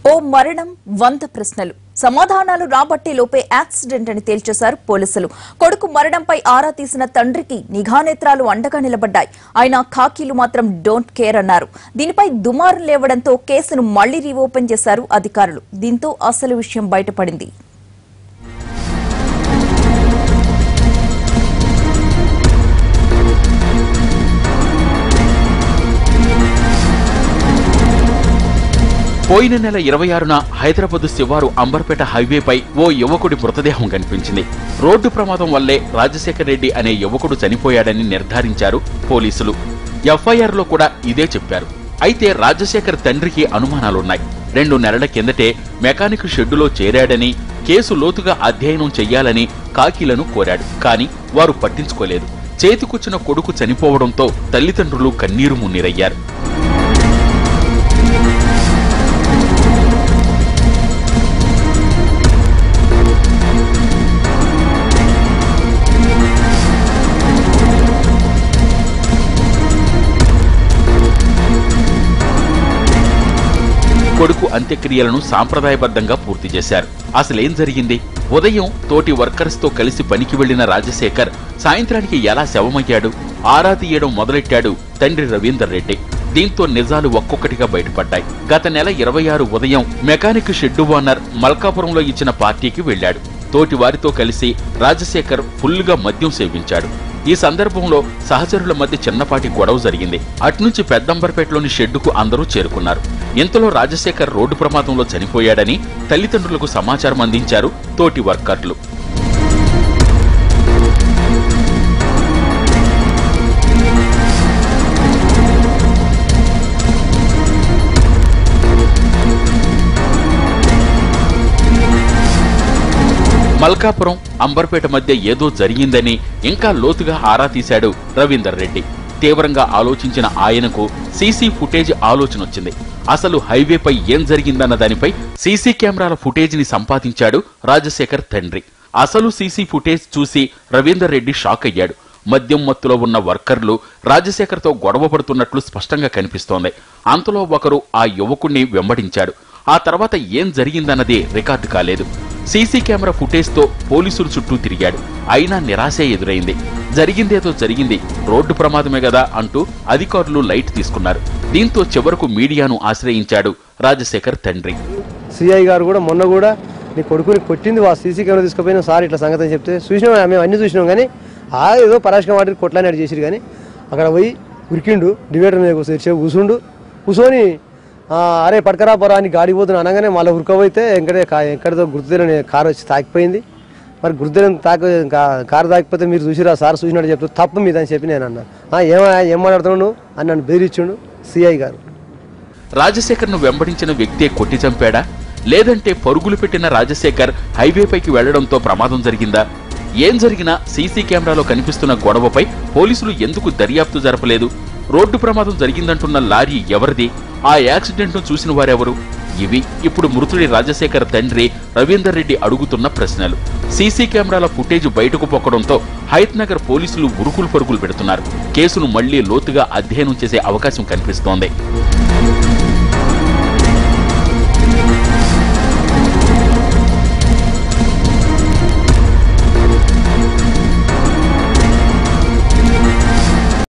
ఓ మరణం 100 ప్రశ్నలు సమాధానాలు రాబట్టే లోపే యాక్సిడెంట్ అని తేల్చేశారు పోలీసులు. కొడుకు మరణంపై ఆరా తీసిన తండ్రికి నిఘానేత్రాలు అండగా నిలబడ్డాయి. ఆయన ఖాకీలు మాత్రం డోంట్ కేర్ అన్నారు. దీనిపై దుమారం లేవడంతో కేసును మళ్లీ రీఓపెన్ చేశారు అధికారులు. దీంతో అసలు విషయం బయటపడింది. పోయిన నెల 26న హైదరాబాద్ శివారు అంబర్పేట హైవేపై ఓ యువకుడి మృతదేహం కనిపించింది. రోడ్డు ప్రమాదం వల్లే రాజశేఖర్ రెడ్డి అనే యువకుడు చనిపోయాడని నిర్ధారించారు పోలీసులు. ఎఫ్ఐఆర్లో కూడా ఇదే చెప్పారు. అయితే రాజశేఖర్ తండ్రికి అనుమానాలున్నాయి. 2 నెలల కిందటే మెకానిక్ షెడ్డులో చేరాడని, కేసు లోతుగా అధ్యయనం చెయ్యాలని కాకీలను కోరాడు. కానీ వారు పట్టించుకోలేదు. చేతికొచ్చిన కొడుకు చనిపోవడంతో తల్లిదండ్రులు కన్నీరు మున్నీరయ్యారు. కొడుకు అంత్యక్రియలను సాంప్రదాయబద్ధంగా పూర్తి చేశారు. అసలేం జరిగింది? ఉదయం తోటి వర్కర్స్ తో కలిసి పనికి వెళ్లిన రాజశేఖర్ సాయంత్రానికి ఎలా శవమయ్యాడు? ఆరా తీయడం మొదలెట్టాడు తండ్రి రవీందర్ రెడ్డి. దీంతో నిజాలు ఒక్కొక్కటిగా బయటపడ్డాయి. గత నెల 26 ఉదయం మెకానిక్ షెడ్డు ఓనర్ మల్కాపురంలో ఇచ్చిన పార్టీకి వెళ్లాడు. తోటి వారితో కలిసి రాజశేఖర్ ఫుల్గా మద్యం సేవించాడు. ఈ సందర్భంలో సహచరుల మధ్య చిన్నపాటి గొడవ జరిగింది. అట్నుంచి పెద్దంబర్పేటలోని షెడ్డుకు అందరూ చేరుకున్నారు. ఇంతలో రాజశేఖర్ రోడ్డు ప్రమాదంలో చనిపోయాడని తల్లిదండ్రులకు సమాచారం అందించారు తోటి వర్కర్లు. మల్కాపురం అంబర్పేట మధ్య ఏదో జరిగిందని ఇంకా లోతుగా ఆరా తీశాడు రవీందర్ రెడ్డి. తీవ్రంగా ఆలోచించిన ఆయనకు సీసీ ఫుటేజ్ ఆలోచనొచ్చింది. అసలు హైవేపై ఏం జరిగిందన్న దానిపై సీసీ కెమెరాల ఫుటేజ్ ని సంపాదించాడు రాజశేఖర్ తండ్రి. అసలు సీసీ ఫుటేజ్ చూసి రవీందర్ రెడ్డి షాక్ అయ్యాడు. మద్యం మత్తులో ఉన్న వర్కర్లు రాజశేఖర్ తో గొడవ పడుతున్నట్లు స్పష్టంగా కనిపిస్తోంది. అంతలో ఒకరు ఆ యువకుణ్ణి వెంబడించాడు. ఆ తర్వాత ఏం జరిగిందన్నది రికార్డు కాలేదు. సీసీ కెమెరా ఫుటేజ్ తో పోలీసులు చుట్టూ తిరిగాడు. అయినా నిరాశే ఎదురైంది. జరిగిందేదో జరిగింది, రోడ్డు ప్రమాదమే కదా అంటూ అధికారులు లైట్ తీసుకున్నారు. దీంతో చివరకు మీడియాను ఆశ్రయించాడు రాజశేఖర్ తండ్రి. సిఐ గారు కూడా మొన్న కూడా నీ కొడుకుని కొట్టింది సీసీ కెమెరా తీసుకుపోయినా సార్ ఇట్లా సంగతి చెప్తే చూసినాం, మేము అన్ని చూసినాం. కానీ ఏదో పరాశకం వాటికి కొట్లాని చేసిరు. కానీ అక్కడ పోయి ఉరికిండు, డివైడర్ మీద కూర్చొని అరే పడకరా పొరా అని గాడి పోతున్నా అనగానే మళ్ళీ ఉరకపోతే ఎక్కడితో గుర్తులేని కారు వచ్చి తాకిపోయింది. మరి గుర్తులేని కారు తాకిపోతే మీరు చూసిరా సార్ చూసినట్టు చెప్తూ తప్పు మీద అని చెప్పి నేను అన్నా. ఏం మాట్లాడుతున్నాను అని నన్ను బెదిరించుండు సిఐ గారు. రాజశేఖర్ ను వెంబడించిన వ్యక్తే కొట్టి చంపాడా, లేదంటే పరుగులు పెట్టిన రాజశేఖర్ హైవేపైకి వెళ్లడంతో ప్రమాదం జరిగిందా? ఏం జరిగినా సీసీ కెమెరాలో కనిపిస్తున్న గొడవపై పోలీసులు ఎందుకు దర్యాప్తు జరపలేదు? రోడ్డు ప్రమాదం జరిగిందంటున్న లారీ ఎవరిది? ఆ యాక్సిడెంట్ ను చూసిన వారెవరు? ఇవి ఇప్పుడు మృతుడి రాజశేఖర్ తండ్రి రవీందర్ రెడ్డి అడుగుతున్న ప్రశ్నలు. సీసీ కెమెరాల ఫుటేజ్ బయటకు పొక్కడంతో హయత్ నగర్ పోలీసులు ఉరుకులు పరుగులు పెడుతున్నారు. కేసును మళ్లీ లోతుగా అధ్యయనం చేసే అవకాశం కనిపిస్తోంది.